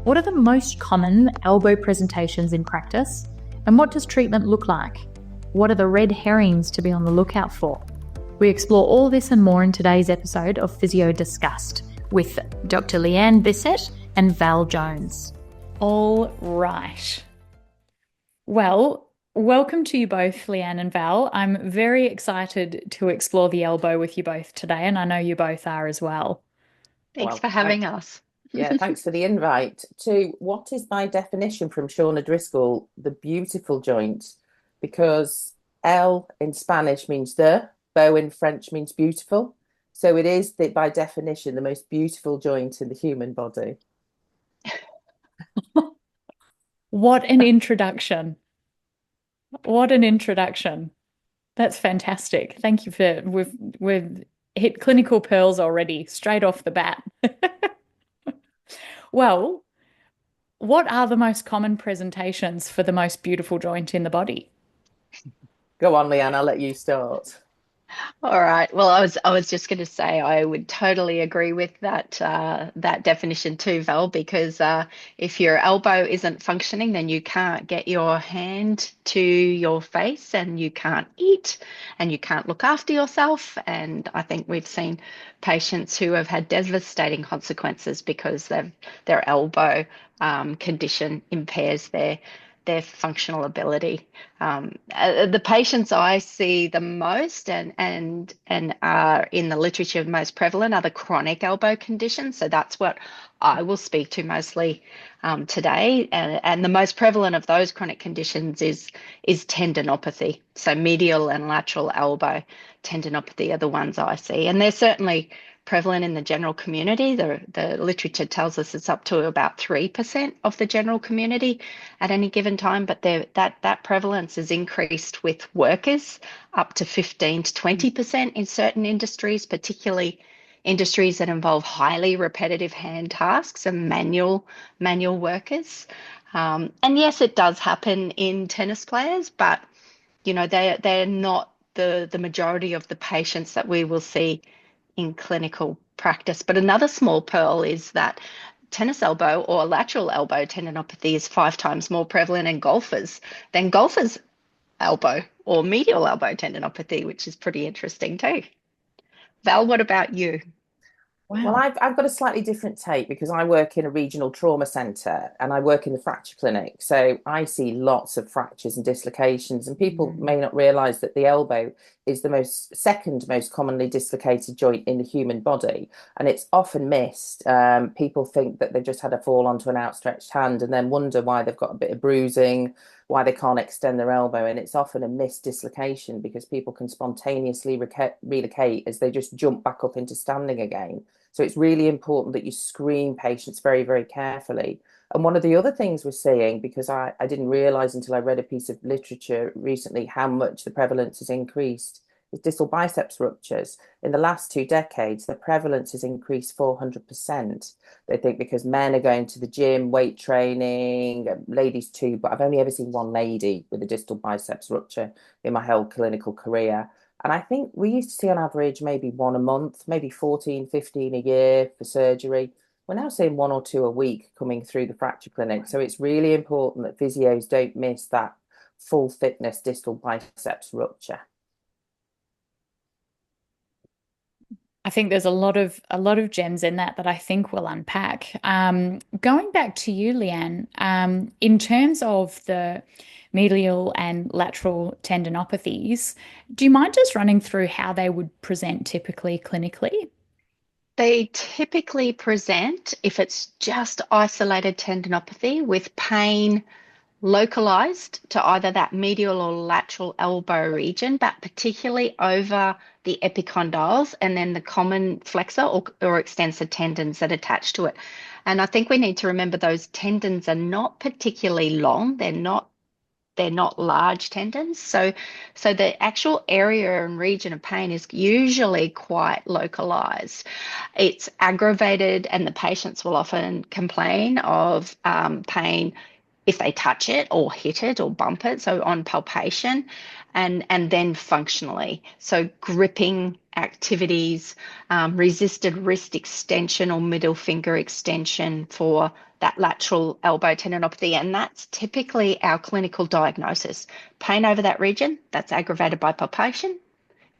What are the most common elbow presentations in practice? And what does treatment look like? What are the red herrings to be on the lookout for? We explore all this and more in today's episode of Physio Discussed with Dr. Leanne Bisset and Val Jones. All right. Well, welcome to you both, Leanne and Val. I'm very excited to explore the elbow with you both today, and I know you both are as well. Thanks for having us. Yeah, thanks for the invite. To what is by definition from Shauna Driscoll, the beautiful joint? Because L in Spanish means the, bow in French means beautiful. So it is by definition the most beautiful joint in the human body. What an introduction. What an introduction. That's fantastic. Thank you for we've hit clinical pearls already straight off the bat. Well, what are the most common presentations for the most beautiful joint in the body? Go on, Leanne, I'll let you start. All right. Well, I was just going to say I would totally agree with that definition too, Val, because if your elbow isn't functioning, then you can't get your hand to your face and you can't eat and you can't look after yourself. And I think we've seen patients who have had devastating consequences because their elbow condition impairs their functional ability. The patients I see the most and are in the literature most prevalent are the chronic elbow conditions. So that's what I will speak to mostly today. And the most prevalent of those chronic conditions is tendinopathy. So medial and lateral elbow tendinopathy are the ones I see. And they're certainly prevalent in the general community. The literature tells us it's up to about 3% of the general community at any given time, but that prevalence is increased with workers up to 15 to 20% in certain industries, particularly industries that involve highly repetitive hand tasks and manual workers. And yes, it does happen in tennis players, but you know they're not the majority of the patients that we will see in clinical practice. But another small pearl is that tennis elbow or lateral elbow tendinopathy is 5 times more prevalent in golfers than golfers' elbow or medial elbow tendinopathy, which is pretty interesting too. Val, what about you? Wow. Well, I've got a slightly different take because I work in a regional trauma centre and I work in the fracture clinic. So I see lots of fractures and dislocations, and people may not realise that the elbow is the second most commonly dislocated joint in the human body, and it's often missed. People think that they've just had a fall onto an outstretched hand and then wonder why they've got a bit of bruising, why they can't extend their elbow, and it's often a missed dislocation because people can spontaneously relocate as they just jump back up into standing again. So it's really important that you screen patients very, very carefully. And one of the other things we're seeing, because I didn't realise until I read a piece of literature recently how much the prevalence has increased, is distal biceps ruptures. In the last 2 decades, the prevalence has increased 400%. They think because men are going to the gym, weight training, ladies too, but I've only ever seen one lady with a distal biceps rupture in my whole clinical career. And I think we used to see on average maybe 1 a month, maybe 14, 15 a year for surgery. We're now seeing 1 or 2 a week coming through the fracture clinic. So it's really important that physios don't miss that full thickness distal biceps rupture. I think there's a lot of gems in that I think we'll unpack. Going back to you, Leanne, in terms of the medial and lateral tendinopathies, do you mind just running through how they would present typically clinically? They typically present, if it's just isolated tendinopathy, with pain localized to either that medial or lateral elbow region, but particularly over the epicondyles and then the common flexor or extensor tendons that attach to it. And I think we need to remember those tendons are not particularly long. They're not large tendons. So the actual area and region of pain is usually quite localized. It's aggravated, and the patients will often complain of pain if they touch it or hit it or bump it, so on palpation, and then functionally, so gripping activities, resisted wrist extension or middle finger extension for that lateral elbow tendinopathy, and that's typically our clinical diagnosis. Pain over that region, that's aggravated by palpation,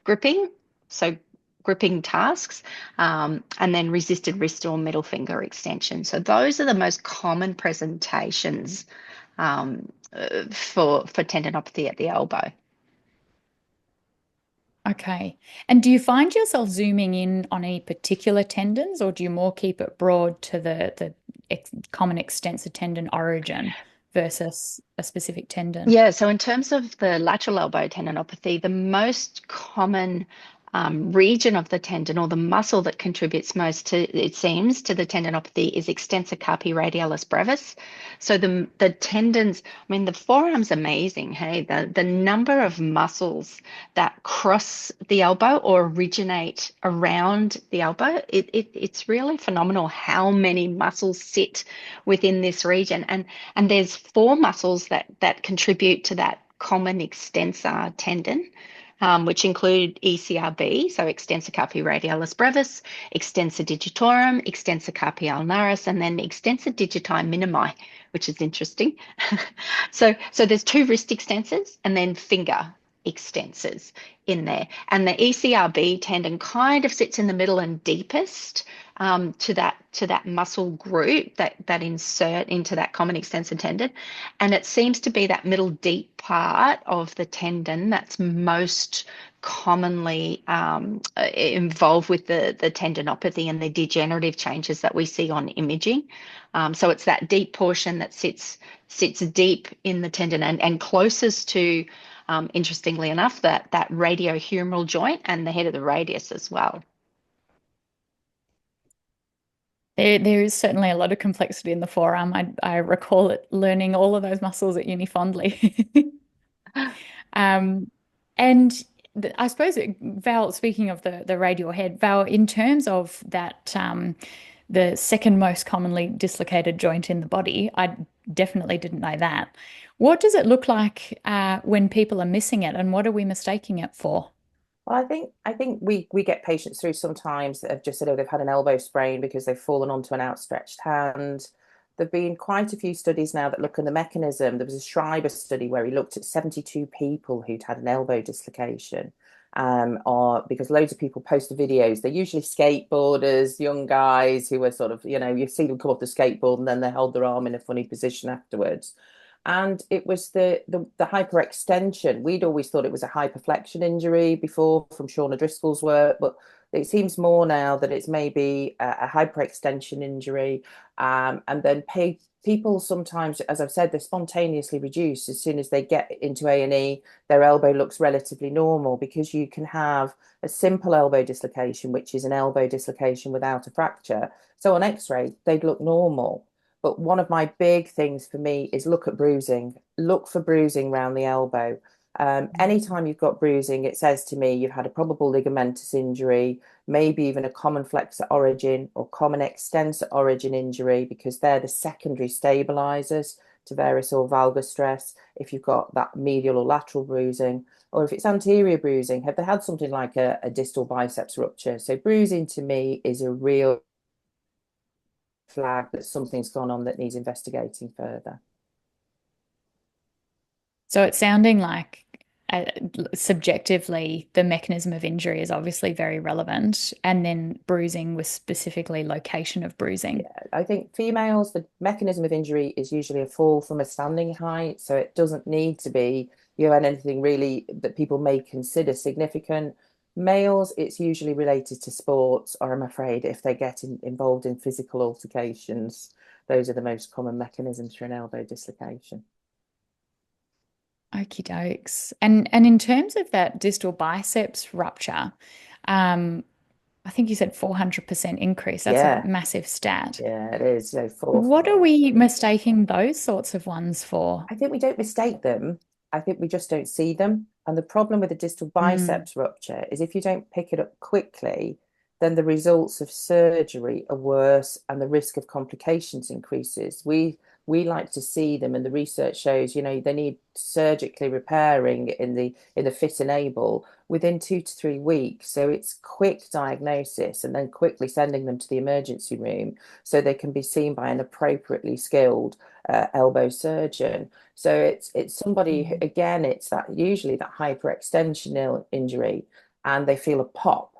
gripping, so gripping tasks, and then resisted wrist or middle finger extension. So those are the most common presentations for tendinopathy at the elbow. Okay. And do you find yourself zooming in on any particular tendons, or do you more keep it broad to the common extensor tendon origin versus a specific tendon? Yeah, so in terms of the lateral elbow tendinopathy, the most common region of the tendon, or the muscle that contributes most to, it seems, to the tendinopathy is extensor carpi radialis brevis. So the tendons, I mean, the forearm's amazing, hey, the number of muscles that cross the elbow or originate around the elbow, it's really phenomenal how many muscles sit within this region. And there's 4 muscles that contribute to that common extensor tendon, which include ECRB, so extensor carpi radialis brevis, extensor digitorum, extensor carpi ulnaris, and then extensor digiti minimi, which is interesting. So there's 2 wrist extensors and then finger extensors in there. And the ECRB tendon kind of sits in the middle and deepest to that muscle group that insert into that common extensor tendon. And it seems to be that middle deep part of the tendon that's most commonly involved with the tendinopathy and the degenerative changes that we see on imaging. So it's that deep portion that sits deep in the tendon and closest to, interestingly enough, that radiohumeral joint and the head of the radius as well. There is certainly a lot of complexity in the forearm. I recall it learning all of those muscles at uni fondly. And I suppose, Val, speaking of the radial head, Val, in terms of that, the second most commonly dislocated joint in the body, I definitely didn't know that. What does it look like when people are missing it, and what are we mistaking it for? Well, I think we get patients through sometimes that have just said, oh, they've had an elbow sprain because they've fallen onto an outstretched hand. There've been quite a few studies now that look at the mechanism. There was a Schreiber study where he looked at 72 people who'd had an elbow dislocation. Or because loads of people post the videos, they're usually skateboarders, young guys who are sort of, you see them come off the skateboard and then they hold their arm in a funny position afterwards. And it was the hyperextension. We'd always thought it was a hyperflexion injury before from Shauna Driscoll's work, but it seems more now that it's maybe a hyperextension injury. And then people sometimes, as I've said, they're spontaneously reduced as soon as they get into A&E. Their elbow looks relatively normal because you can have a simple elbow dislocation, which is an elbow dislocation without a fracture. So on X-ray, they'd look normal. But one of my big things for me is look at bruising. Look for bruising around the elbow. Anytime you've got bruising, it says to me you've had a probable ligamentous injury, maybe even a common flexor origin or common extensor origin injury, because they're the secondary stabilizers to varus or valgus stress. If you've got that medial or lateral bruising, or if it's anterior bruising, have they had something like a distal biceps rupture? So bruising to me is a real flag that something's gone on that needs investigating further. So it's sounding like subjectively, the mechanism of injury is obviously very relevant, and then bruising was specifically location of bruising. Yeah, I think females, the mechanism of injury is usually a fall from a standing height, so it doesn't need to be anything really that people may consider significant. Males, it's usually related to sports, or I'm afraid if they get involved in physical altercations, those are the most common mechanisms for an elbow dislocation. Okie dokes. And in terms of that distal biceps rupture, I think you said 400% increase. That's Yeah. a massive stat. Yeah, it is. What are we mistaking those sorts of ones for? I think we don't mistake them. I think we just don't see them. And the problem with a distal biceps rupture is if you don't pick it up quickly, then the results of surgery are worse and the risk of complications increases. We we like to see them, and the research shows, they need surgically repairing in the fit and able within 2 to 3 weeks. So it's quick diagnosis and then quickly sending them to the emergency room so they can be seen by an appropriately skilled elbow surgeon. So it's somebody who, again, it's that usually that hyperextension injury, and they feel a pop.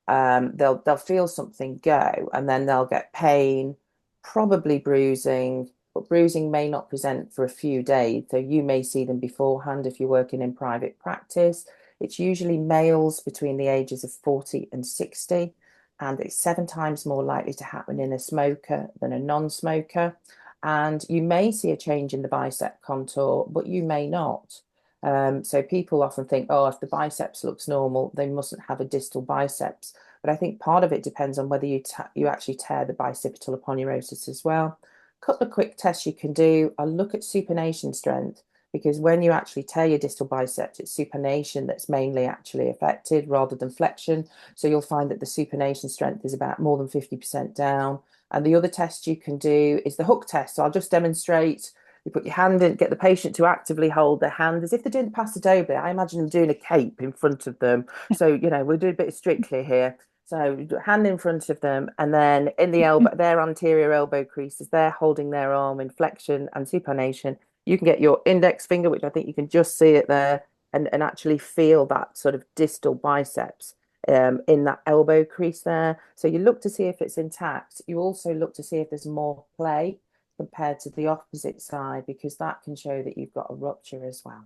They'll feel something go, and then they'll get pain, probably bruising, but bruising may not present for a few days. So you may see them beforehand if you're working in private practice. It's usually males between the ages of 40 and 60, and it's 7 times more likely to happen in a smoker than a non-smoker. And you may see a change in the bicep contour, but you may not. So people often think, oh, if the biceps looks normal, they mustn't have a distal biceps. But I think part of it depends on whether you actually tear the bicipital aponeurosis as well. A couple of quick tests you can do. I'll look at supination strength, because when you actually tear your distal biceps, it's supination that's mainly actually affected rather than flexion. So you'll find that the supination strength is about more than 50% down. And the other test you can do is the hook test. So I'll just demonstrate. You put your hand in, get the patient to actively hold their hand as if they're doing the paso doble. I imagine them doing a cape in front of them. So, we'll do a bit of Strictly here. So hand in front of them, and then in the elbow, their anterior elbow creases, they're holding their arm in flexion and supination. You can get your index finger, which I think you can just see it there, and actually feel that sort of distal biceps in that elbow crease there. So you look to see if it's intact. You also look to see if there's more play compared to the opposite side, because that can show that you've got a rupture as well.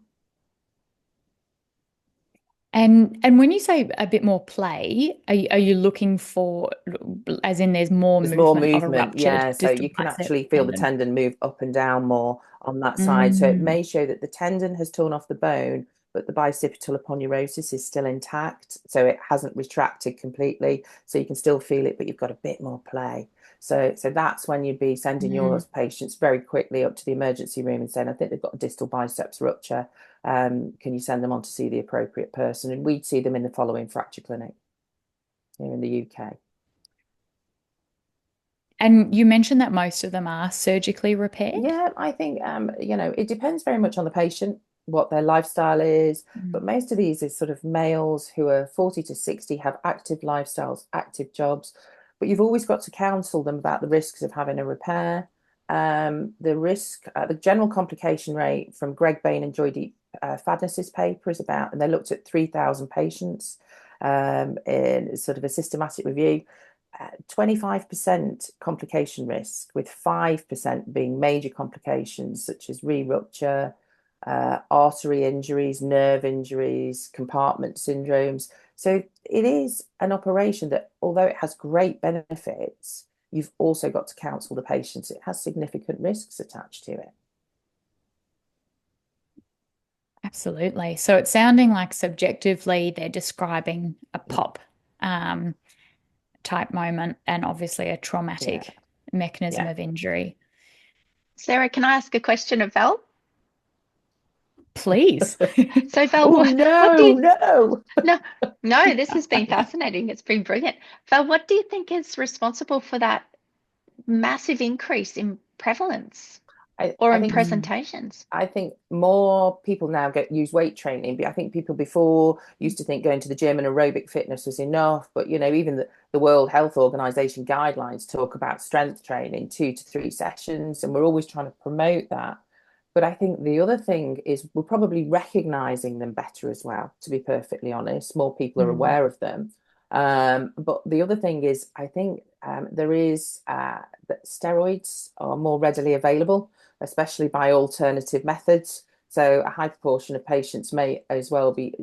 And when you say a bit more play, are you looking for, as in there's more movement of a ruptured yeah. So distal you can bicep actually feel the tendon? tendon move up and down more on that side. So it may show that the tendon has torn off the bone, but the bicipital aponeurosis is still intact. So it hasn't retracted completely. So you can still feel it, but you've got a bit more play. So that's when you'd be sending your patients very quickly up to the emergency room and saying, I think they've got a distal biceps rupture. Can you send them on to see the appropriate person? And we'd see them in the following fracture clinic here in the UK. And you mentioned that most of them are surgically repaired? Yeah, I think, it depends very much on the patient, what their lifestyle is. But most of these is sort of males who are 40 to 60, have active lifestyles, active jobs. But you've always got to counsel them about the risks of having a repair. The general complication rate from Greg Bain and Joy Fadness's paper is about, and they looked at 3,000 patients in sort of a systematic review. 25% complication risk, with 5% being major complications such as re-rupture, artery injuries, nerve injuries, compartment syndromes. So it is an operation that, although it has great benefits, you've also got to counsel the patients. It has significant risks attached to it. Absolutely. So it's sounding like subjectively they're describing a pop type moment, and obviously a traumatic mechanism of injury. Sarah, can I ask a question of Val? Please. So Val, no, this has been fascinating. It's been brilliant. Val, what do you think is responsible for that massive increase in prevalence in presentations? I think more people now use weight training. But I think people before used to think going to the gym and aerobic fitness was enough. But, even the World Health Organization guidelines talk about strength training, 2 to 3 sessions. And we're always trying to promote that. But I think the other thing is we're probably recognizing them better as well, to be perfectly honest. More people are aware of them. But the other thing is, I think there is that steroids are more readily available, especially by alternative methods. So a high proportion of patients may as well be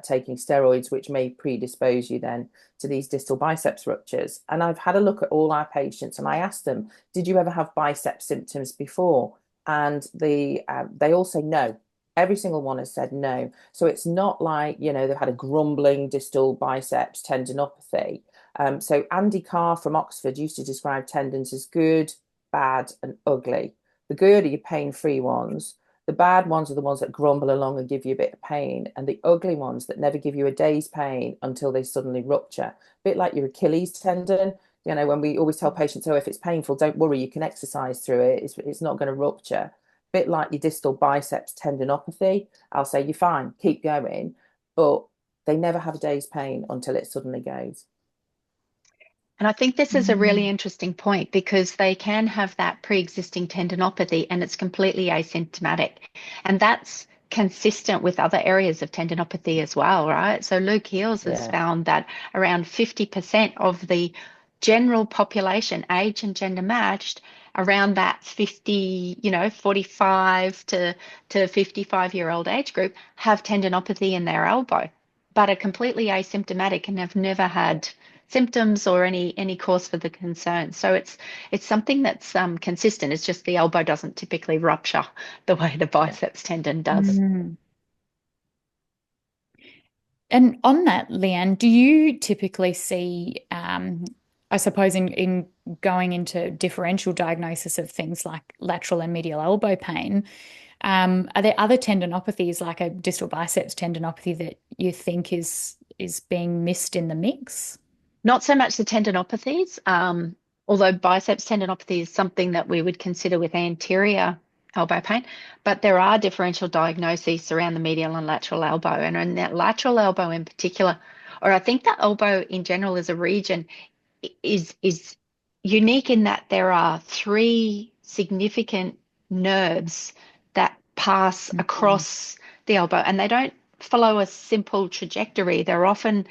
taking steroids, which may predispose you then to these distal biceps ruptures. And I've had a look at all our patients, and I asked them, did you ever have bicep symptoms before? And they all say no. Every single one has said no. So it's not like, they've had a grumbling distal biceps tendinopathy. So Andy Carr from Oxford used to describe tendons as good, bad, and ugly. The good are your pain-free ones. The bad ones are the ones that grumble along and give you a bit of pain. And the ugly ones that never give you a day's pain until they suddenly rupture. A bit like your Achilles tendon. You know, when we always tell patients, oh, if it's painful, don't worry, you can exercise through it. It's not going to rupture. A bit like your distal biceps tendinopathy. I'll say, you're fine, keep going. But they never have a day's pain until it suddenly goes. And I think this is a really Mm. interesting point because they can have that pre-existing tendinopathy and it's completely asymptomatic. And that's consistent with other areas of tendinopathy as well, right? So Luke Heels has Yeah. found that around 50% of the general population, age and gender matched, around that 50, 45 to 55-year-old age group have tendinopathy in their elbow, but are completely asymptomatic and have never had symptoms or any cause for the concern. So it's something that's consistent. It's just the elbow doesn't typically rupture the way the Yeah. biceps tendon does. Mm. And on that, Leanne, do you typically see, I suppose, in going into differential diagnosis of things like lateral and medial elbow pain, are there other tendinopathies like a distal biceps tendinopathy that you think is being missed in the mix? Not so much the tendinopathies, although biceps tendinopathy is something that we would consider with anterior elbow pain, but there are differential diagnoses around the medial and lateral elbow. And in that lateral elbow in particular, or I think the elbow in general as a region is unique in that there are three significant nerves that pass Mhm. across the elbow, and they don't follow a simple trajectory. They're often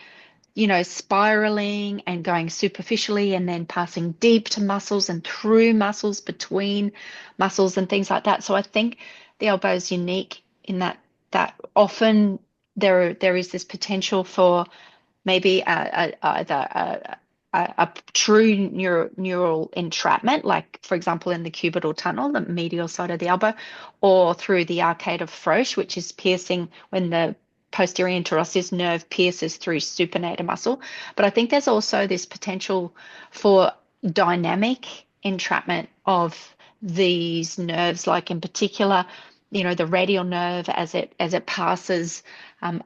spiraling and going superficially and then passing deep to muscles and through muscles, between muscles and things like that. So I think the elbow is unique in that often there is this potential for maybe either a true neural entrapment, like for example in the cubital tunnel, the medial side of the elbow, or through the arcade of Frosch, which is piercing when the posterior interosseous nerve pierces through supinator muscle. But I think there's also this potential for dynamic entrapment of these nerves, like in particular, the radial nerve as it passes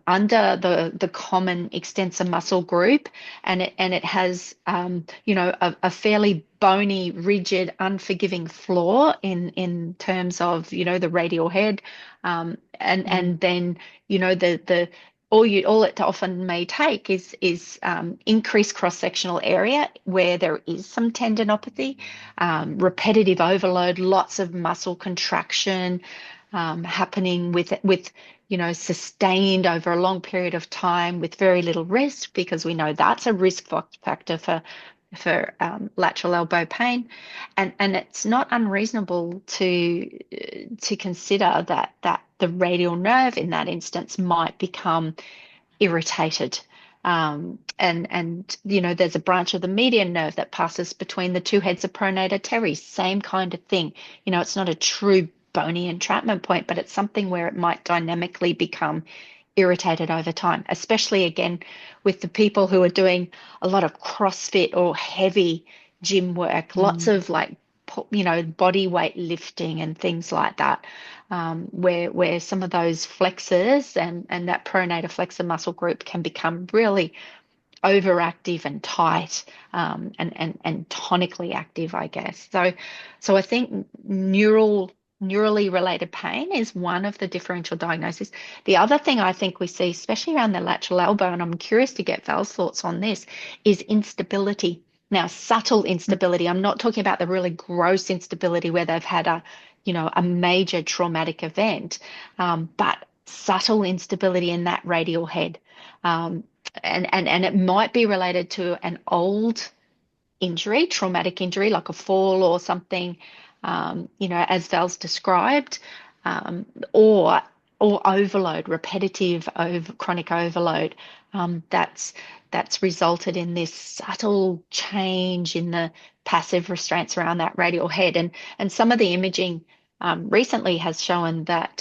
under the common extensor muscle group, and it has a fairly bony, rigid, unforgiving floor in terms of the radial head, and then the all it often may take is increased cross-sectional area where there is some tendinopathy, repetitive overload, lots of muscle contraction happening with sustained over a long period of time with very little rest, because we know that's a risk factor for lateral elbow pain, and it's not unreasonable to consider that the radial nerve in that instance might become irritated. And there's a branch of the median nerve that passes between the two heads of pronator teres, same kind of thing. It's not a true bony entrapment point, but it's something where it might dynamically become irritated over time, especially again with the people who are doing a lot of CrossFit or heavy gym work, lots Mm. of like body weight lifting and things like that, where some of those flexors and that pronator flexor muscle group can become really overactive and tight, and tonically active, I guess. So I think neurally related pain is one of the differential diagnoses. The other thing I think we see, especially around the lateral elbow, and I'm curious to get Val's thoughts on this, is instability. Now, subtle instability. I'm not talking about the really gross instability where they've had a major traumatic event, but subtle instability in that radial head. And it might be related to an old injury, traumatic injury, like a fall or something, as Val's described, um, or overload, repetitive chronic overload, that's resulted in this subtle change in the passive restraints around that radial head. And some of the imaging recently has shown that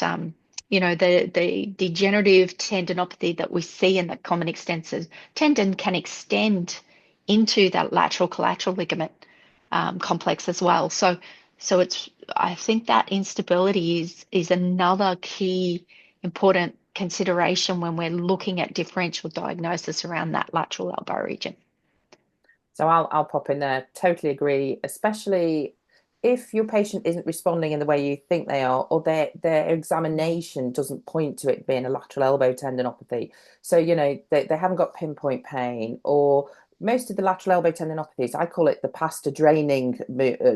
the degenerative tendinopathy that we see in the common extensor tendon can extend into that lateral collateral ligament complex as well. So I think that instability is another key important consideration when we're looking at differential diagnosis around that lateral elbow region. So I'll pop in there. Totally agree, especially if your patient isn't responding in the way you think they are, or their examination doesn't point to it being a lateral elbow tendinopathy. So, they haven't got pinpoint pain, or most of the lateral elbow tendinopathies, I call it the pasta draining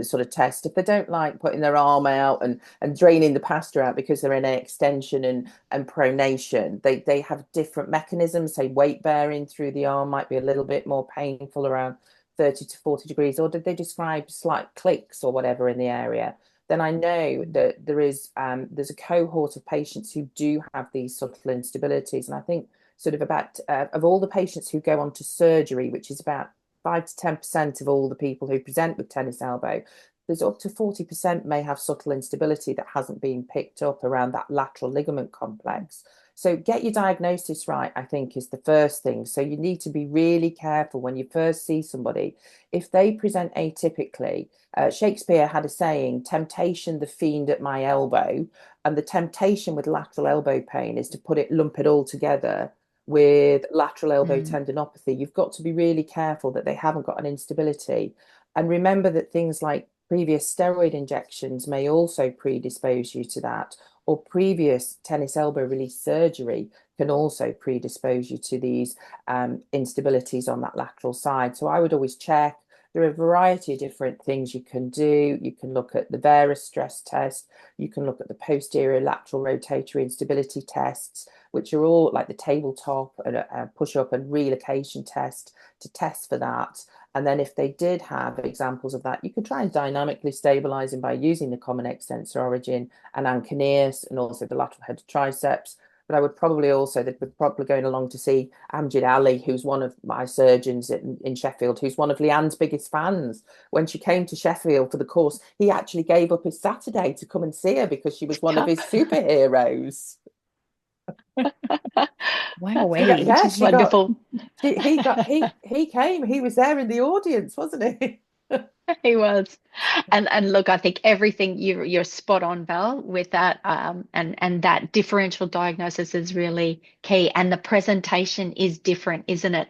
sort of test. If they don't like putting their arm out and draining the pasta out because they're in an extension and pronation, they have different mechanisms. Say weight bearing through the arm might be a little bit more painful around 30 to 40 degrees, or did they describe slight clicks or whatever in the area? Then I know that there's a cohort of patients who do have these subtle instabilities. And I think sort of about of all the patients who go on to surgery, which is about 5 to 10% of all the people who present with tennis elbow, there's up to 40% may have subtle instability that hasn't been picked up around that lateral ligament complex. So get your diagnosis right, I think, is the first thing. So you need to be really careful when you first see somebody. If they present atypically, Shakespeare had a saying, temptation, the fiend at my elbow. And the temptation with lateral elbow pain is to lump it all together with lateral elbow tendinopathy. You've got to be really careful that they haven't got an instability. And remember that things like previous steroid injections may also predispose you to that, or previous tennis elbow release surgery can also predispose you to these instabilities on that lateral side. So I would always check. There are a variety of different things you can do. You can look at the varus stress test. You can look at the posterior lateral rotatory instability tests, which are all like the tabletop and push-up and relocation test to test for that. And then if they did have examples of that, you could try and dynamically stabilize them by using the common extensor origin and anconeus and also the lateral head of triceps. But I would probably also, they'd be probably going along to see Amjad Ali, who's one of my surgeons in Sheffield, who's one of Leanne's biggest fans. When she came to Sheffield for the course, he actually gave up his Saturday to come and see her because she was one of his superheroes. Wow, Which is wonderful. He came. He was there in the audience, wasn't he? He was. And look, I think everything you're spot on, Val, with that, and that differential diagnosis is really key. And the presentation is different, isn't it?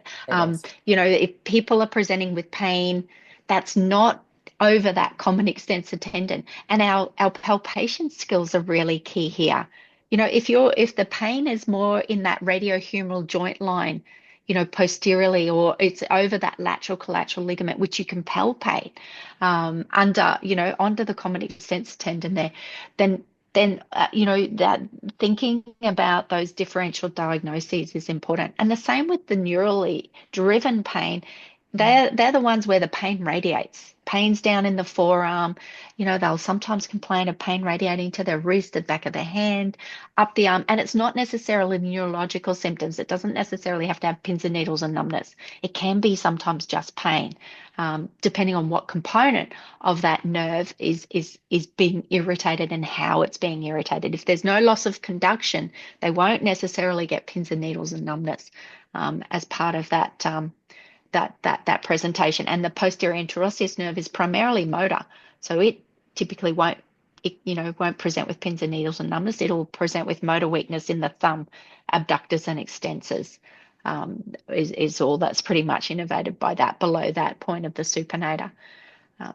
If people are presenting with pain, that's not over that common extensor tendon. And our palpation skills are really key here. If the pain is more in that radiohumeral joint line, posteriorly, or it's over that lateral collateral ligament, which you can palpate under the common extensor tendon there, then that thinking about those differential diagnoses is important. And the same with the neurally driven pain. They're the ones where the pain radiates. Pain's down in the forearm. They'll sometimes complain of pain radiating to their wrist, the back of their hand, up the arm. And it's not necessarily neurological symptoms. It doesn't necessarily have to have pins and needles and numbness. It can be sometimes just pain, depending on what component of that nerve is being irritated and how it's being irritated. If there's no loss of conduction, they won't necessarily get pins and needles and numbness as part of that that presentation. And the posterior interosseous nerve is primarily motor, so it typically won't present with pins and needles and numbness. It'll present with motor weakness in the thumb, abductors and extensors. Is all that's pretty much innervated by that below that point of the supinator.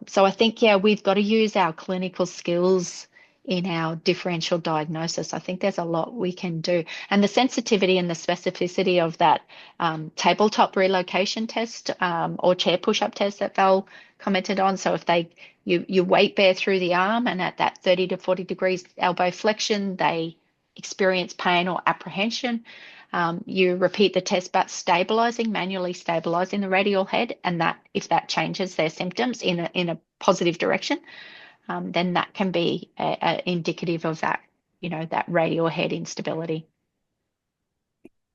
So I think, we've got to use our clinical skills in our differential diagnosis. I think there's a lot we can do. And the sensitivity and the specificity of that tabletop relocation test or chair push-up test that Val commented on. So if you weight bear through the arm and at that 30 to 40 degrees elbow flexion, they experience pain or apprehension. You repeat the test, but manually stabilizing the radial head, and that if that changes their symptoms in a positive direction, then that can be indicative of that, that radial head instability.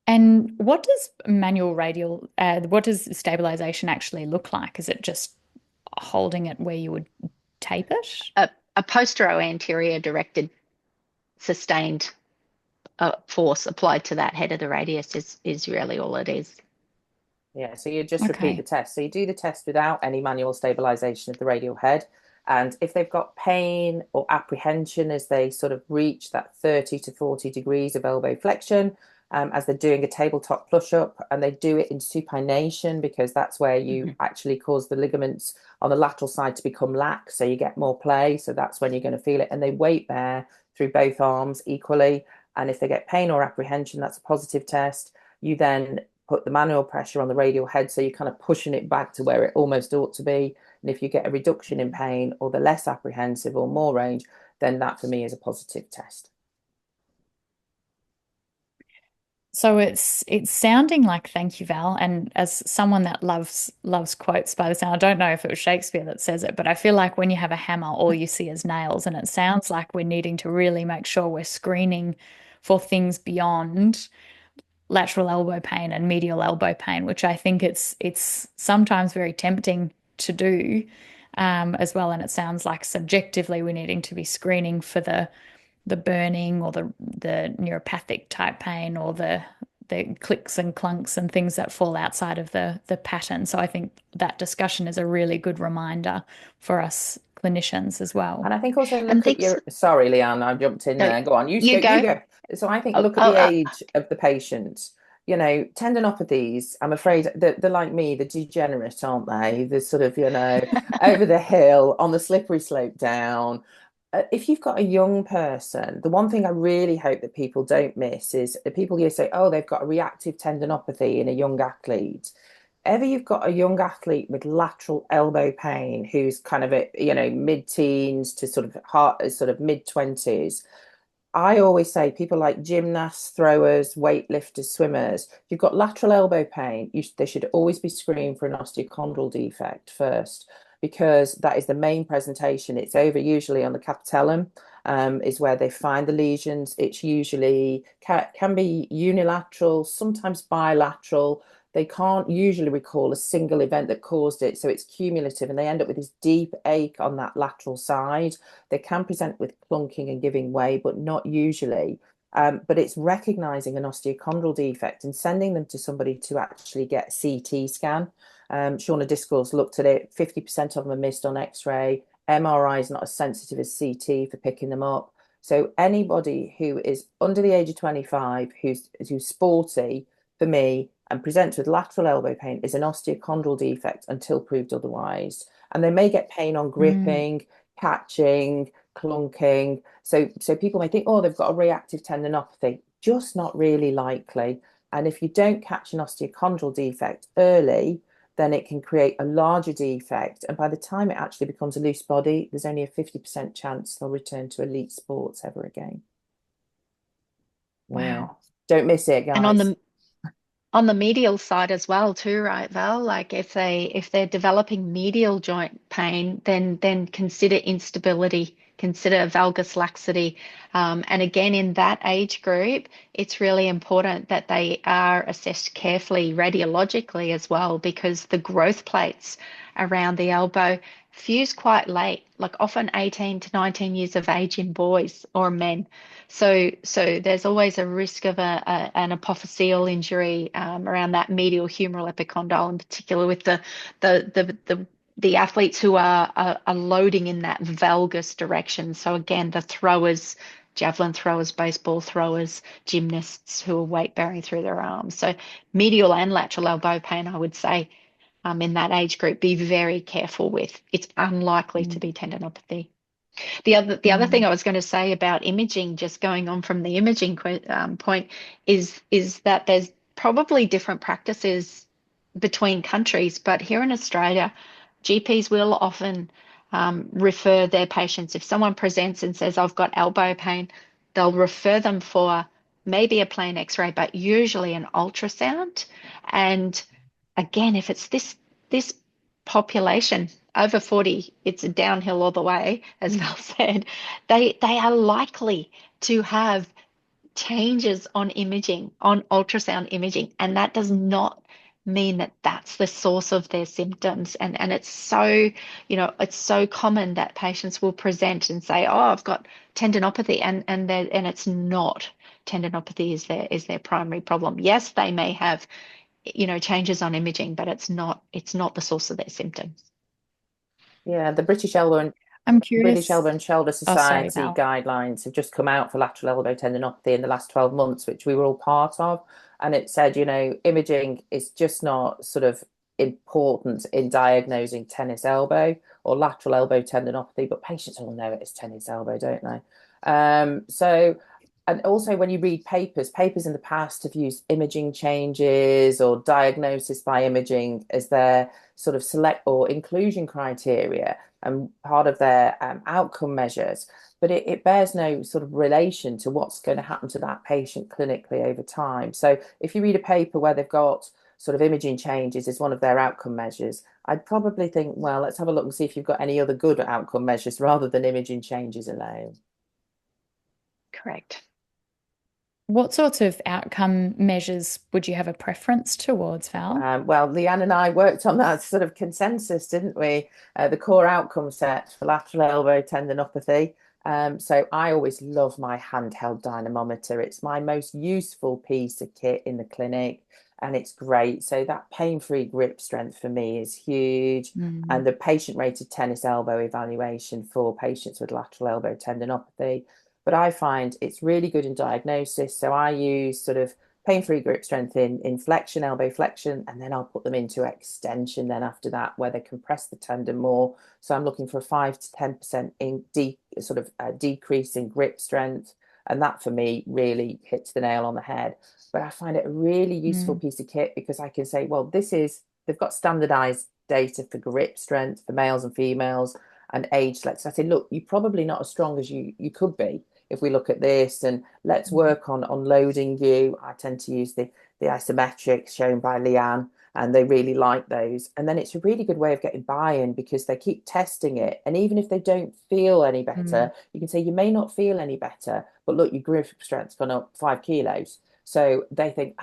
And what does stabilization actually look like? Is it just holding it where you would tape it? A postero-anterior directed sustained force applied to that head of the radius is really all it is. Yeah, so you just repeat the test. So you do the test without any manual stabilization of the radial head. And if they've got pain or apprehension as they sort of reach that 30 to 40 degrees of elbow flexion, as they're doing a tabletop push-up, and they do it in supination because that's where you actually cause the ligaments on the lateral side to become lax, so you get more play. So that's when you're going to feel it. And they weight bear through both arms equally. And if they get pain or apprehension, that's a positive test. You then put the manual pressure on the radial head, so you're kind of pushing it back to where it almost ought to be. And if you get a reduction in pain or the less apprehensive or more range, then that for me is a positive test. So it's sounding like, thank you, Val. And as someone that loves quotes by the sound, I don't know if it was Shakespeare that says it, but I feel like when you have a hammer, all you see is nails. And it sounds like we're needing to really make sure we're screening for things beyond lateral elbow pain and medial elbow pain, which I think it's sometimes very tempting to do as well. And it sounds like subjectively we're needing to be screening for the burning or the neuropathic type pain or the clicks and clunks and things that fall outside of the pattern. So I think that discussion is a really good reminder for us clinicians as well. And I think also And look at your, sorry, Leanne, I jumped in no, there. Go on, you you go, you go. go. So I think Oh, look at the age of the patient. You know, tendinopathies, I'm afraid that they're like me, they're degenerate, aren't they? They're sort of, you know, over the hill, on the slippery slope down. If you've got a young person, the one thing I really hope that people don't miss is people you say, oh, they've got a reactive tendinopathy in a young athlete. Ever you've got a young athlete with lateral elbow pain who's kind of a, you know, mid-teens to sort of mid-20s. I always say people like gymnasts, throwers, weightlifters, swimmers, if you've got lateral elbow pain, they should always be screened for an osteochondral defect first, because that is the main presentation. It's over usually on the capitellum, is where they find the lesions. It's usually can be unilateral, sometimes bilateral. They can't usually recall a single event that caused it, so it's cumulative, and they end up with this deep ache on that lateral side. They can present with clunking and giving way, but not usually. But it's recognizing an osteochondral defect and sending them to somebody to actually get a CT scan. Shauna Discal's looked at it. 50% of them are missed on X-ray. MRI is not as sensitive as CT for picking them up. So anybody who is under the age of 25, who's sporty, for me, and presents with lateral elbow pain is an osteochondral defect until proved otherwise. And they may get pain on gripping, catching, clunking. So people may think, oh, they've got a reactive tendinopathy. Just not really likely. And if you don't catch an osteochondral defect early, then it can create a larger defect. And by the time it actually becomes a loose body, there's only a 50% chance they'll return to elite sports ever again. Wow. Yeah. Don't miss it, guys. And on the medial side as well too, right, Val? Like if they're developing medial joint pain, then consider instability, consider valgus laxity. And again, in that age group, it's really important that they are assessed carefully radiologically as well, because the growth plates around the elbow fuse quite late, like often 18 to 19 years of age in boys or men. So there's always a risk of an apophyseal injury around that medial humeral epicondyle, in particular with the athletes who are loading in that valgus direction. So again, the throwers, javelin throwers, baseball throwers, gymnasts who are weight bearing through their arms. So medial and lateral elbow pain, I would say, in that age group, be very careful with. It's unlikely to be tendinopathy. The other thing I was going to say about imaging, just going on from the imaging point, is that there's probably different practices between countries, but here in Australia, GPs will often refer their patients. If someone presents and says, I've got elbow pain, they'll refer them for maybe a plain X-ray, but usually an ultrasound. And again, if it's this population over 40, it's a downhill all the way, as Val said, they are likely to have changes on imaging, on ultrasound imaging, and that does not mean that that's the source of their symptoms. And it's so, it's so common that patients will present and say, oh, I've got tendinopathy, and it's not. Tendinopathy is their primary problem. Yes, they may have changes on imaging, but it's not the source of their symptoms. Yeah, the British elbow and I'm British curious. Elbow and Shoulder Oh, sorry, Society Val. guidelines have just come out for lateral elbow tendinopathy in the last 12 months, which we were all part of. And it said, imaging is just not sort of important in diagnosing tennis elbow or lateral elbow tendinopathy, but patients all know it as tennis elbow, don't they? And also when you read papers in the past have used imaging changes or diagnosis by imaging as their sort of select or inclusion criteria and part of their outcome measures, but it bears no sort of relation to what's going to happen to that patient clinically over time. So if you read a paper where they've got sort of imaging changes as one of their outcome measures, I'd probably think, well, let's have a look and see if you've got any other good outcome measures rather than imaging changes alone. Correct. What sorts of outcome measures would you have a preference towards, Val? Well, Leanne and I worked on that sort of consensus, didn't we? The core outcome set for lateral elbow tendinopathy. So I always love my handheld dynamometer. It's my most useful piece of kit in the clinic, and it's great. So that pain-free grip strength for me is huge. And the patient-rated tennis elbow evaluation for patients with lateral elbow tendinopathy. But I find it's really good in diagnosis. So I use sort of pain-free grip strength in flexion, elbow flexion, and then I'll put them into extension then after that, where they compress the tendon more. So I'm looking for a 5 to 10% decrease in grip strength. And that for me really hits the nail on the head. But I find it a really useful piece of kit because I can say, well, they've got standardized data for grip strength for males and females and age selected. So I say, look, you're probably not as strong as you could be if we look at this, and let's work on loading you. I tend to use the isometrics shown by Leanne, and they really like those. And then it's a really good way of getting buy-in because they keep testing it. And even if they don't feel any better, you can say, you may not feel any better, but look, your grip strength's gone up 5 kilos. So they think,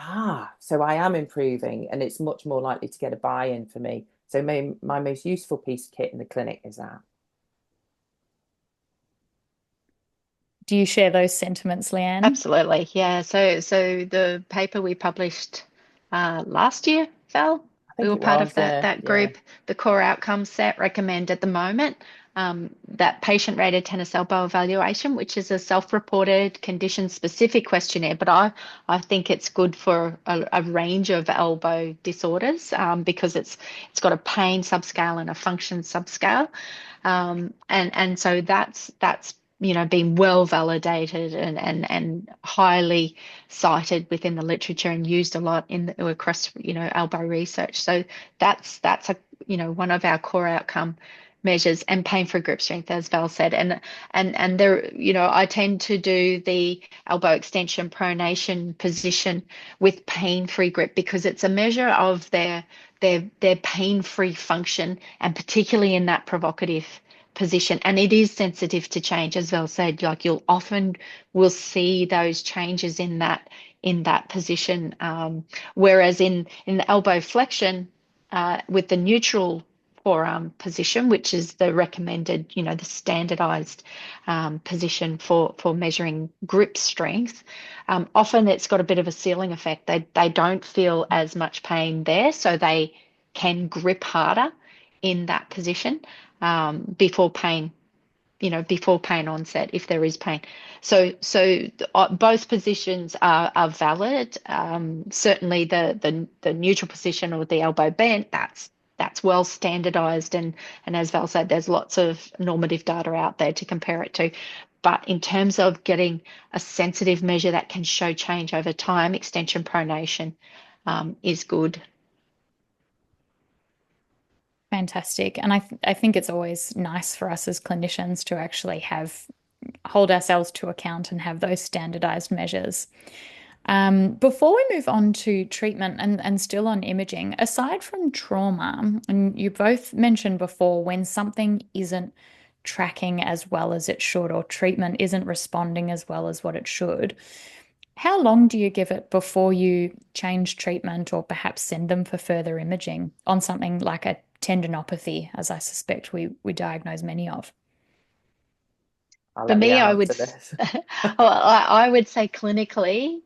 so I am improving, and it's much more likely to get a buy-in for me. So my most useful piece of kit in the clinic is that. Do you share those sentiments, Leanne? Absolutely. Yeah. So the paper we published last year, Val, I we think were it part of was, that yeah. group. The core outcomes set recommend at the moment that patient-rated tennis elbow evaluation, which is a self-reported condition-specific questionnaire. But I think it's good for a range of elbow disorders because it's got a pain subscale and a function subscale, and so that's been well validated and highly cited within the literature and used a lot across elbow research. So that's a one of our core outcome measures, and pain for grip strength, as Val said. And there, I tend to do the elbow extension pronation position with pain-free grip because it's a measure of their pain-free function, and particularly in that provocative position. And it is sensitive to change, as Val said. Like you'll often will see those changes in that position, whereas in the elbow flexion with the neutral forearm position, which is the recommended, the standardized position for measuring grip strength, often it's got a bit of a ceiling effect. They don't feel as much pain there, so they can grip harder in that position before pain onset, if there is pain. So both positions are valid. Certainly the neutral position or the elbow bent, that's well standardized, and as Val said, there's lots of normative data out there to compare it to. But in terms of getting a sensitive measure that can show change over time, extension pronation is good. Fantastic. And I think it's always nice for us as clinicians to actually hold ourselves to account and have those standardized measures. Before we move on to treatment and still on imaging, aside from trauma, and you both mentioned before when something isn't tracking as well as it should, or treatment isn't responding as well as what it should, how long do you give it before you change treatment or perhaps send them for further imaging on something like a tendinopathy, as I suspect we diagnose many of? I'll For let me, Leanne I would answer this. I would say clinically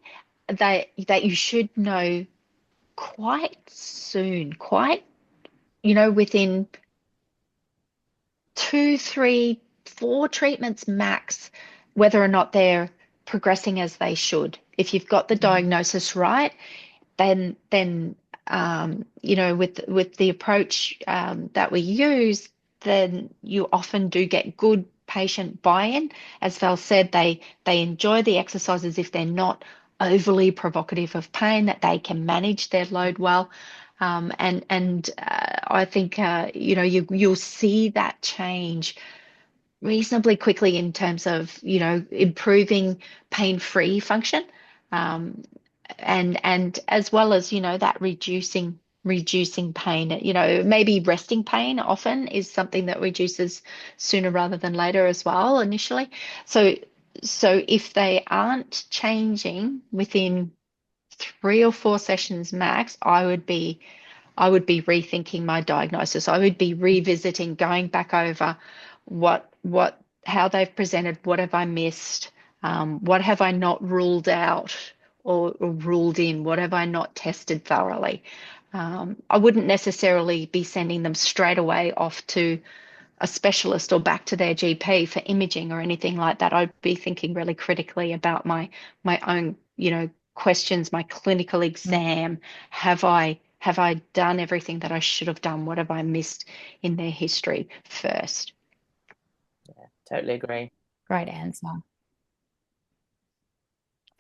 that you should know quite soon, within 2, 3 4 treatments max, whether or not they're progressing as they should. If you've got the diagnosis right, then with the approach that we use, then you often do get good patient buy-in. As Val said, they enjoy the exercises if they're not overly provocative of pain, that they can manage their load well. I think you'll see that change reasonably quickly in terms of improving pain-free function, and as well as that reducing pain. Maybe resting pain often is something that reduces sooner rather than later as well initially. So if they aren't changing within 3 or 4 sessions max, I would be rethinking my diagnosis. I would be revisiting, going back over how they've presented, what have I missed, what have I not ruled out or ruled in, what have I not tested thoroughly. I wouldn't necessarily be sending them straight away off to a specialist or back to their GP for imaging or anything like that. I'd be thinking really critically about my own, questions, my clinical exam. Have I done everything that I should have done? What have I missed in their history first? Yeah, totally agree. Great answer.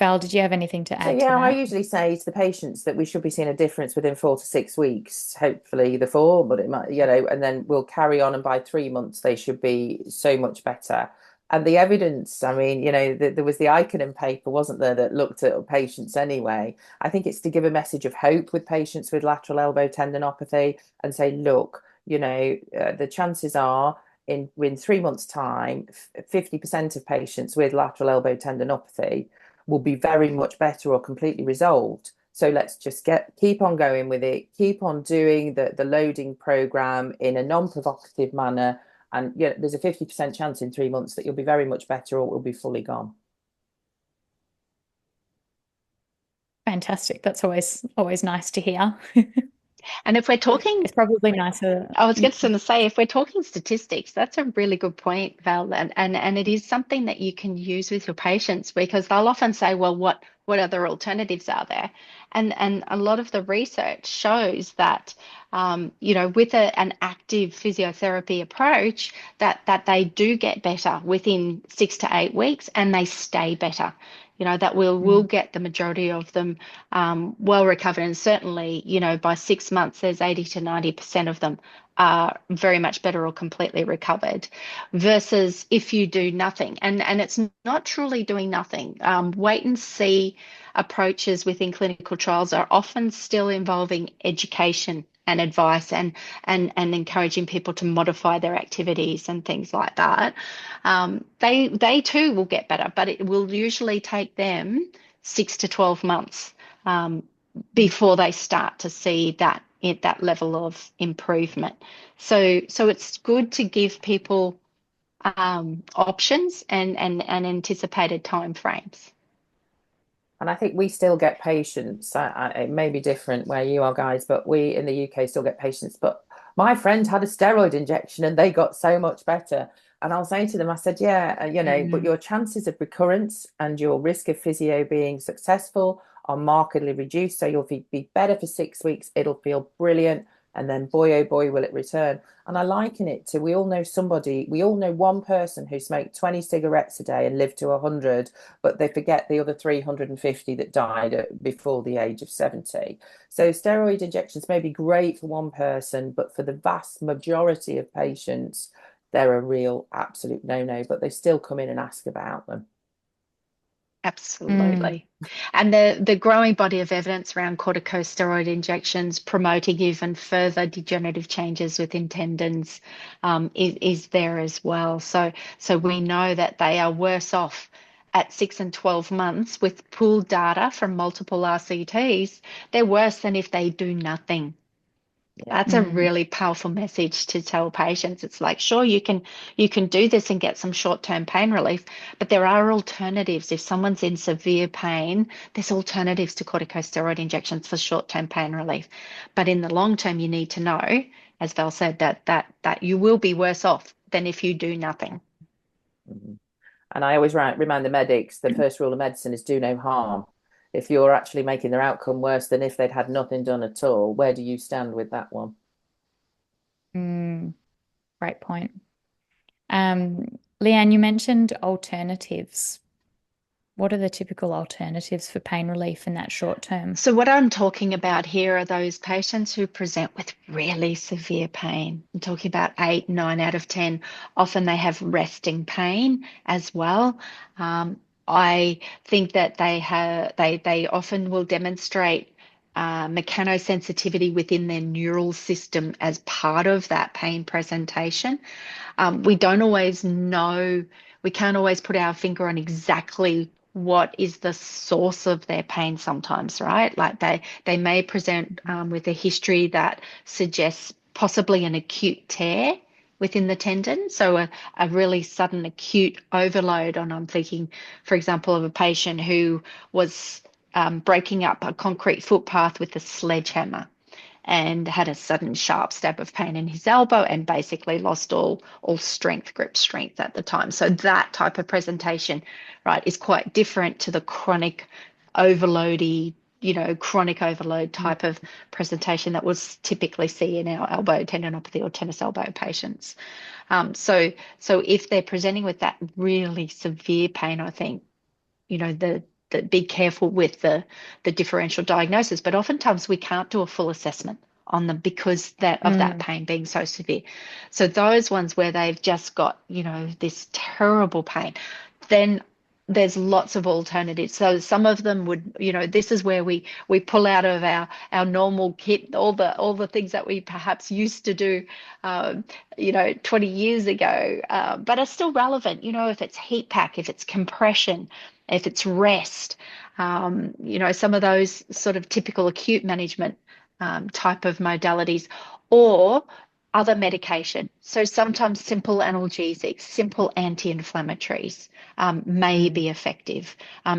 Val, did you have anything to add to yeah, that? I usually say to the patients that we should be seeing a difference within 4 to 6 weeks, hopefully the 4, but it might, and then we'll carry on, and by 3 months they should be so much better. And the evidence, I mean, there was the Icahn paper, wasn't there, that looked at patients anyway. I think it's to give a message of hope with patients with lateral elbow tendinopathy and say, look, the chances are in 3 months' time, 50% of patients with lateral elbow tendinopathy will be very much better or completely resolved. So let's just keep on going with it, keep on doing the loading program in a non-provocative manner. And there's a 50% chance in 3 months that you'll be very much better or it will be fully gone. Fantastic. That's always nice to hear. And if we're talking, it's probably nicer. I was just going to say, if we're talking statistics, that's a really good point, Val, and it is something that you can use with your patients, because they'll often say, well, what other alternatives are there? And a lot of the research shows that with an active physiotherapy approach, that they do get better within 6 to 8 weeks, and they stay better. That we'll get the majority of them well recovered. And certainly, by 6 months, there's 80 to 90% of them are very much better or completely recovered, versus if you do nothing. And it's not truly doing nothing. Wait and see approaches within clinical trials are often still involving education and advice and encouraging people to modify their activities and things like that. They too will get better, but it will usually take them 6 to 12 months before they start to see that level of improvement. So it's good to give people options and anticipated timeframes. And I think we still get patients. It may be different where you are, guys, but we in the UK still get patients. But my friend had a steroid injection and they got so much better. And I'll say to them, I said, but your chances of recurrence and your risk of physio being successful are markedly reduced. So you'll be better for 6 weeks. It'll feel brilliant. And then boy, oh boy, will it return. And I liken it to, we all know one person who smoked 20 cigarettes a day and lived to 100, but they forget the other 350 that died before the age of 70. So steroid injections may be great for one person, but for the vast majority of patients, they're a real absolute no-no, but they still come in and ask about them. Absolutely. And the growing body of evidence around corticosteroid injections promoting even further degenerative changes within tendons is there as well. So we know that they are worse off at 6 and 12 months with pooled data from multiple RCTs. They're worse than if they do nothing. That's a really powerful message to tell patients. It's like, sure, you can do this and get some short-term pain relief, but there are alternatives. If someone's in severe pain, there's alternatives to corticosteroid injections for short-term pain relief. But in the long term, you need to know, as Val said, that you will be worse off than if you do nothing. And I always remind the medics, the first rule of medicine is do no harm. If you're actually making their outcome worse than if they'd had nothing done at all, where do you stand with that one? Great point. Leanne, you mentioned alternatives. What are the typical alternatives for pain relief in that short term? So what I'm talking about here are those patients who present with really severe pain. I'm talking about 8, 9 out of 10. Often they have resting pain as well. I think that they often will demonstrate mechanosensitivity within their neural system as part of that pain presentation. We don't always know, we can't always put our finger on exactly what is the source of their pain sometimes, right? Like they may present with a history that suggests possibly an acute tear within the tendon. So a really sudden acute overload. And I'm thinking, for example, of a patient who was breaking up a concrete footpath with a sledgehammer and had a sudden sharp stab of pain in his elbow and basically lost all strength, grip strength at the time. So that type of presentation, right, is quite different to the chronic overloady, chronic overload type of presentation that was typically see in our elbow tendinopathy or tennis elbow patients. So if they're presenting with that really severe pain, I think, be careful with the differential diagnosis, but oftentimes we can't do a full assessment on them because of that pain being so severe. So those ones where they've just got, this terrible pain, then there's lots of alternatives. So some of them would, this is where we pull out of our normal kit all the things that we perhaps used to do 20 years ago, but are still relevant. If it's heat pack, if it's compression, if it's rest, some of those sort of typical acute management type of modalities, or other medication. So sometimes simple analgesics, simple anti-inflammatories may be effective.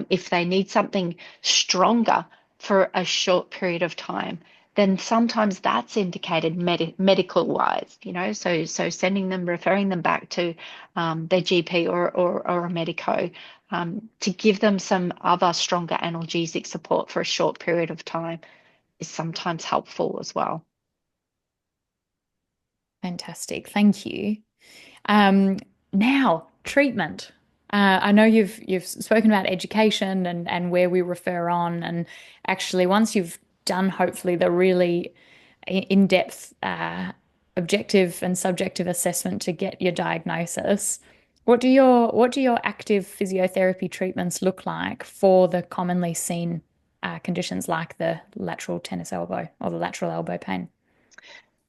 If they need something stronger for a short period of time, then sometimes that's indicated medical wise, so referring them back to their GP or a medico to give them some other stronger analgesic support for a short period of time is sometimes helpful as well. Fantastic. Thank you. Now, treatment. I know you've spoken about education and where we refer on, and actually once you've done hopefully the really in-depth objective and subjective assessment to get your diagnosis, what do your active physiotherapy treatments look like for the commonly seen conditions like the lateral tennis elbow or the lateral elbow pain?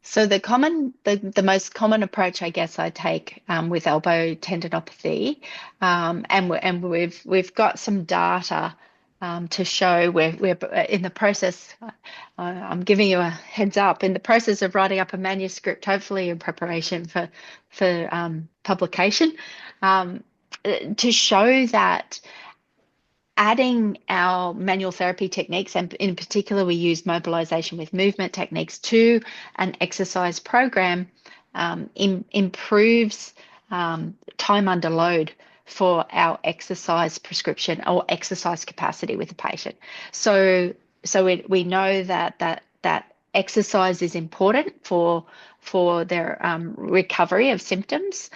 So the most common approach, I guess, I take with elbow tendinopathy, and we've got some data to show we're in the process. I'm giving you a heads up in the process of writing up a manuscript, hopefully in preparation for publication, to show that adding our manual therapy techniques, and in particular, we use mobilization with movement techniques to an exercise program, improves time under load for our exercise prescription or exercise capacity with the patient. So we know that exercise is important for their recovery of symptoms.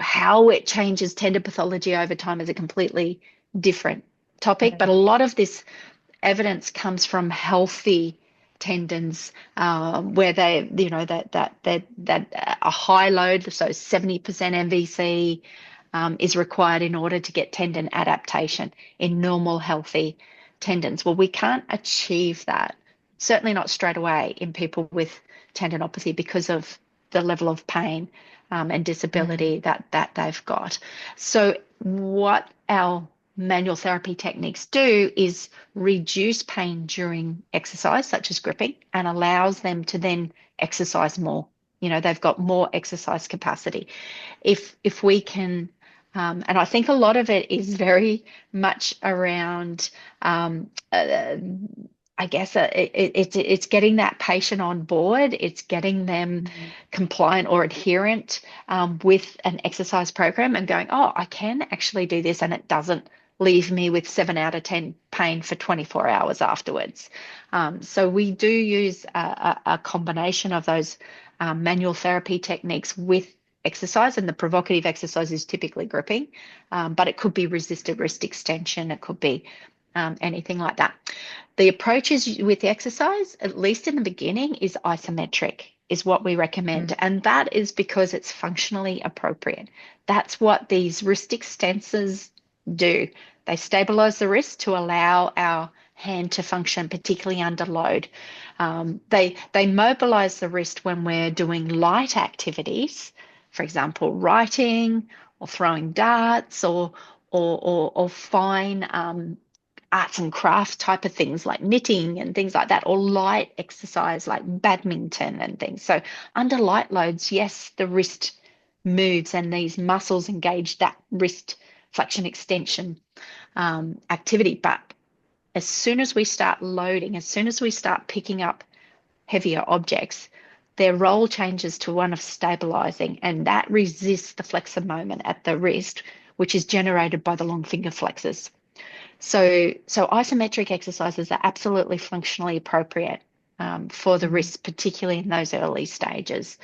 How it changes tendon pathology over time is a completely different topic, but a lot of this evidence comes from healthy tendons where they, that a high load, so 70% MVC is required in order to get tendon adaptation in normal healthy tendons. Well, we can't achieve that, certainly not straight away in people with tendinopathy because of the level of pain and disability that they've got. So what our manual therapy techniques do is reduce pain during exercise, such as gripping, and allows them to then exercise more. They've got more exercise capacity. If we can, and I think a lot of it is very much around, I I guess it's getting that patient on board. It's getting them compliant or adherent with an exercise program and going, oh, I can actually do this, and it doesn't leave me with 7 out of 10 pain for 24 hours afterwards. So we do use a combination of those manual therapy techniques with exercise, and the provocative exercise is typically gripping, but it could be resisted wrist extension. It could be anything like that. The approaches with the exercise, at least in the beginning, is isometric, is what we recommend. And that is because it's functionally appropriate. That's what these wrist extensors do. They stabilize the wrist to allow our hand to function, particularly under load. They mobilize the wrist when we're doing light activities, for example, writing or throwing darts or fine arts and crafts type of things like knitting and things like that, or light exercise like badminton and things. So under light loads, yes, the wrist moves and these muscles engage that wrist flexion extension activity. But as soon as we start loading, as soon as we start picking up heavier objects, their role changes to one of stabilizing, and that resists the flexor moment at the wrist, which is generated by the long finger flexors. So isometric exercises are absolutely functionally appropriate for the wrist, particularly in those early stages.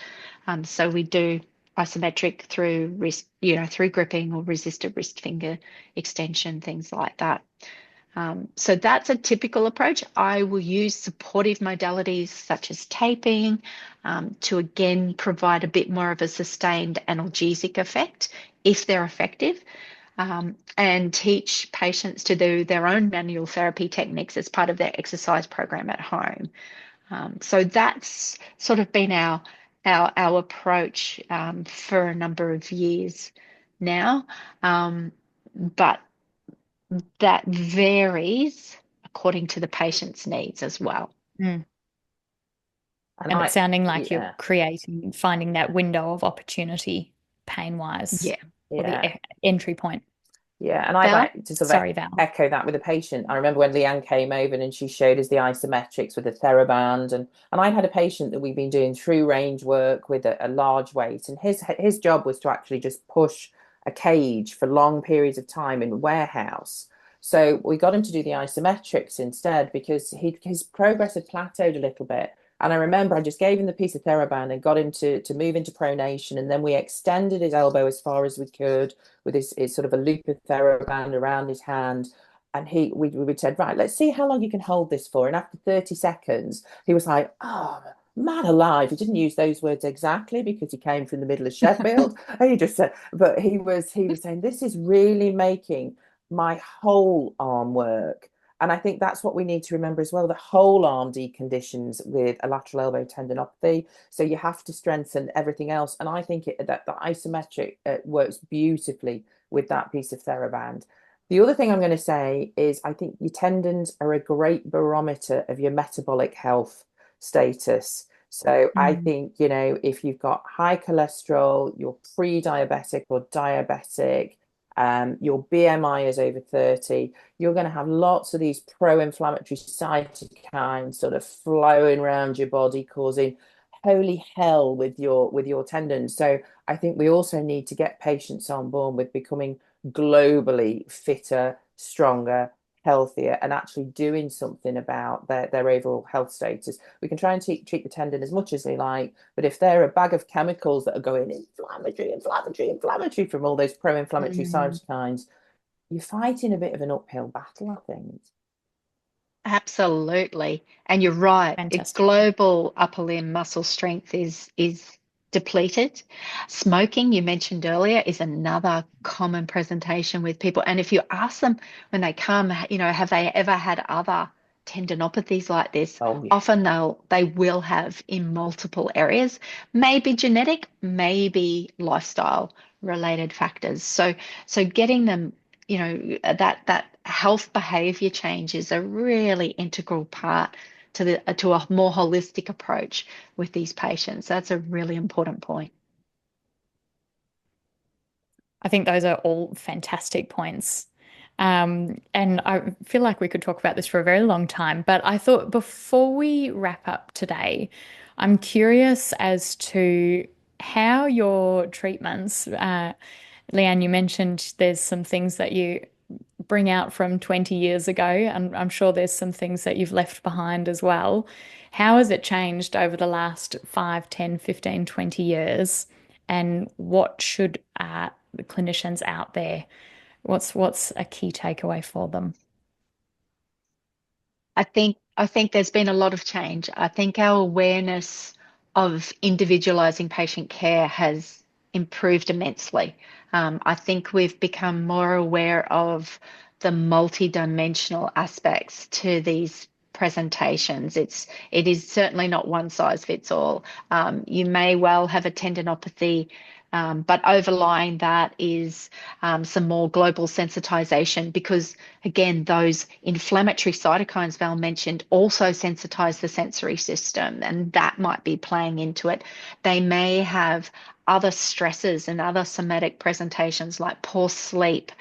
So we do isometric through wrist, through gripping or resisted wrist finger extension, things like that. So that's a typical approach. I will use supportive modalities such as taping to again provide a bit more of a sustained analgesic effect if they're effective. And teach patients to do their own manual therapy techniques as part of their exercise program at home. So that's sort of been our approach for a number of years now, but that varies according to the patient's needs as well. And it's sounding like you're finding that window of opportunity pain-wise, or the entry point. Yeah, and I'd like to sort of echo that with a patient. I remember when Leanne came over and she showed us the isometrics with the TheraBand, and I'd had a patient that we've been doing through range work with a large weight, and his job was to actually just push a cage for long periods of time in warehouse. So we got him to do the isometrics instead because his progress had plateaued a little bit. And I remember I just gave him the piece of TheraBand and got him to move into pronation. And then we extended his elbow as far as we could with his sort of a loop of TheraBand around his hand. And we said, right, let's see how long you can hold this for. And after 30 seconds, he was like, oh, man alive. He didn't use those words exactly because he came from the middle of Sheffield. And he just said, but he was saying, this is really making my whole arm work. And I think that's what we need to remember as well. The whole arm deconditions with a lateral elbow tendinopathy. So you have to strengthen everything else. And I think that the isometric works beautifully with that piece of TheraBand. The other thing I'm going to say is I think your tendons are a great barometer of your metabolic health status. So I think, if you've got high cholesterol, you're pre-diabetic or diabetic, your BMI is over 30, you're going to have lots of these pro-inflammatory cytokines sort of flowing around your body, causing holy hell with your tendons. So I think we also need to get patients on board with becoming globally fitter, stronger, healthier, and actually doing something about their overall health status. We can try and treat the tendon as much as they like, but if they're a bag of chemicals that are going inflammatory from all those pro-inflammatory cytokines, you're fighting a bit of an uphill battle, I think. Absolutely. And you're right. Global upper limb muscle strength is depleted. Smoking, you mentioned earlier, is another common presentation with people. And if you ask them when they come, have they ever had other tendinopathies like this? Often they will have in multiple areas, maybe genetic, maybe lifestyle related factors. So getting them, that health behavior change is a really integral part to a more holistic approach with these patients. That's a really important point. I think those are all fantastic points. And I feel like we could talk about this for a very long time, but I thought before we wrap up today, I'm curious as to how your treatments, Leanne, you mentioned there's some things that you bring out from 20 years ago, and I'm sure there's some things that you've left behind as well. How has it changed over the last 5, 10, 15, 20 years? And what should the clinicians out there, what's a key takeaway for them? I think there's been a lot of change. I think our awareness of individualizing patient care has improved immensely. I think we've become more aware of the multidimensional aspects to these presentations. It is certainly not one size fits all. You may well have a tendinopathy, but overlying that is some more global sensitization because, again, those inflammatory cytokines Val mentioned also sensitize the sensory system, and that might be playing into it. They may have other stresses and other somatic presentations like poor sleep,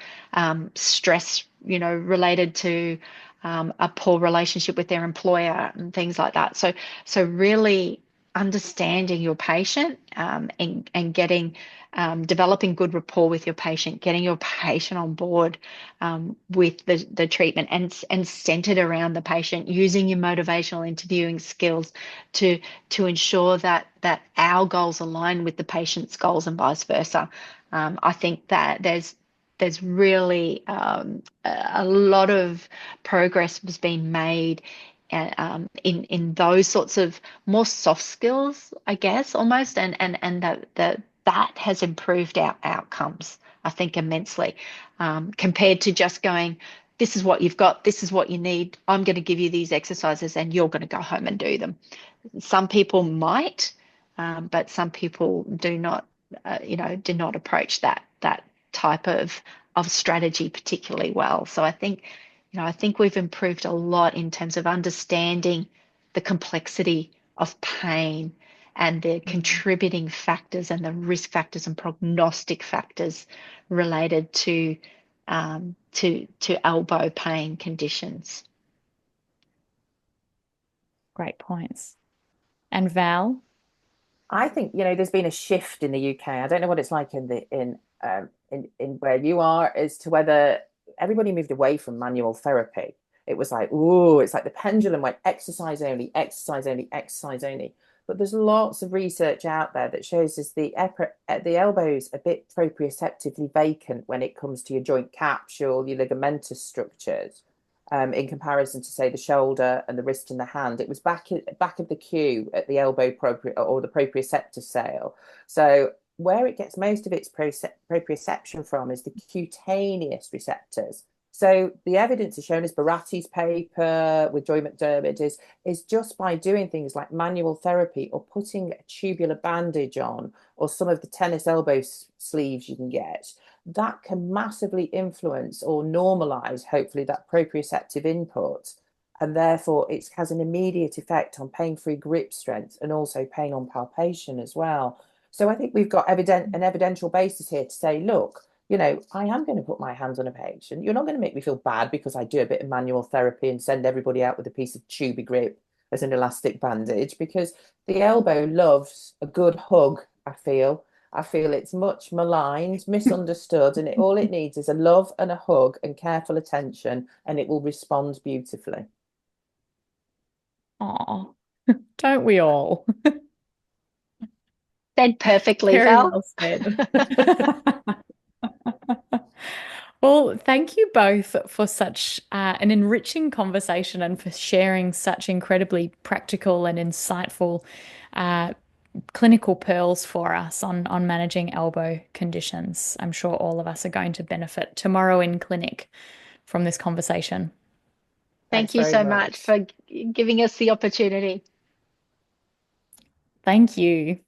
stress, related to a poor relationship with their employer and things like that. So really understanding your patient and getting developing good rapport with your patient, getting your patient on board with the treatment and centered around the patient, using your motivational interviewing skills to ensure that our goals align with the patient's goals and vice versa. I think that there's really a lot of progress was being made in those sorts of more soft skills, I guess, almost, and that has improved our outcomes, I think, immensely, compared to just going, this is what you've got, this is what you need. I'm going to give you these exercises, and you're going to go home and do them. Some people might, but some people do not, do not approach that type of strategy particularly well. So I think we've improved a lot in terms of understanding the complexity of pain and the contributing factors and the risk factors and prognostic factors related to elbow pain conditions. Great points. And Val? I think, there's been a shift in the UK. I don't know what it's like in where you are, as to whether everybody moved away from manual therapy. It was like, oh, it's like the pendulum went exercise only, exercise only, exercise only. But there's lots of research out there that shows us the elbow's a bit proprioceptively vacant when it comes to your joint capsule, your ligamentous structures, in comparison to, say, the shoulder and the wrist and the hand. It was back of the queue at the elbow or the proprioceptor cell. So where it gets most of its proprioception from is the cutaneous receptors. So the evidence is shown, as Baratti's paper with Joy McDermott is just by doing things like manual therapy or putting a tubular bandage on, or some of the tennis elbow sleeves you can get, that can massively influence or normalize, hopefully, that proprioceptive input. And therefore, it has an immediate effect on pain-free grip strength and also pain on palpation as well. So I think we've got an evidential basis here to say, look, I am going to put my hands on a patient. You're not going to make me feel bad because I do a bit of manual therapy and send everybody out with a piece of tubey grip as an elastic bandage, because the elbow loves a good hug, I feel. I feel it's much maligned, misunderstood, and all it needs is a love and a hug and careful attention, and it will respond beautifully. Oh, don't we all? Said perfectly, Very Val. well said. Well, thank you both for such an enriching conversation and for sharing such incredibly practical and insightful clinical pearls for us on managing elbow conditions. I'm sure all of us are going to benefit tomorrow in clinic from this conversation. Thank you so much for giving us the opportunity. Thank you.